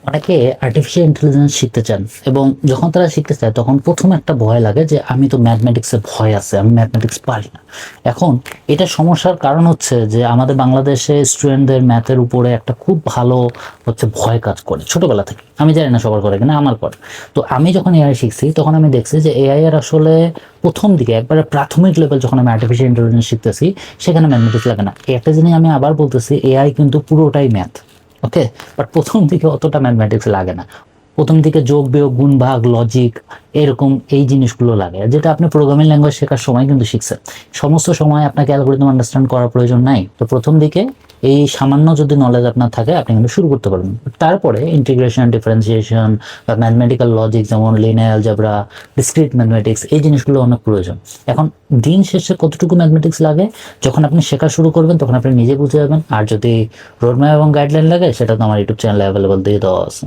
অনেকে artificial intelligence শিখতে চান এবং যখন তারা শিখতে চায় তখন প্রথমে একটা ভয় লাগে যে আমি তো ম্যাথমেটিক্সের ভয় আছে, আমি ম্যাথমেটিক্স পারি না। এখন এটা সমস্যার কারণ হচ্ছে যে আমাদের বাংলাদেশে স্টুডেন্টদের ম্যাথের উপরে একটা খুব ভালো ভয় কাজ করে ছোটবেলা থেকে। আমি জানি না সবার করে কিনা, আমার করে। তো আমি যখন এআই শিখছি তখন আমি দেখছি যে এআই এর আসলে প্রথম দিকে একবারে প্রাথমিক লেভেল যখন আমি আর্টিফিশিয়াল ইন্টেলিজেন্স শিখতেছি সেখানে ম্যাথমেটিক্স লাগে না। একটা জিনিস আমি আবার বলতেছি, এআই কিন্তু পুরোটাই ম্যাথ। ওকে, বাট প্রথম দিকে অতটা ম্যাথমেটিক্স লাগে না। প্রথম দিকে যোগ বিয়োগ গুণ ভাগ লজিক এরকম এই জিনিসগুলো লাগে, যেটা আপনি প্রোগ্রামিং ল্যাঙ্গুয়েজ শেখার সময় কিন্তু শিখছেন। সমস্ত সময় আপনাকে অ্যালগরিদম আন্ডারস্ট্যান্ড করার প্রয়োজন নাই। তো প্রথম দিকে এই সামান্য যদি নলেজ আপনার থাকে আপনি কিন্তু শুরু করতে পারবেন। তারপরে ইন্টিগ্রেশন, ডিফারেন্সিয়েশন বা ম্যাথমেটিক্যাল লজিক যেমন লিনিয়ার অ্যালজেব্রা, ডিসক্রিট ম্যাথমেটিক্স এই জিনিসগুলো অনেক প্রয়োজন। এখন দিন শেষে কতটুকু ম্যাথমেটিক্স লাগে যখন আপনি শেখা শুরু করবেন তখন আপনি নিজে বুঝে যাবেন। আর যদি রোডম্যাপ এবং গাইডলাইন লাগে সেটা তো আমার ইউটিউব চ্যানেলে অ্যাভেলেবল দিয়ে দেওয়া আছে।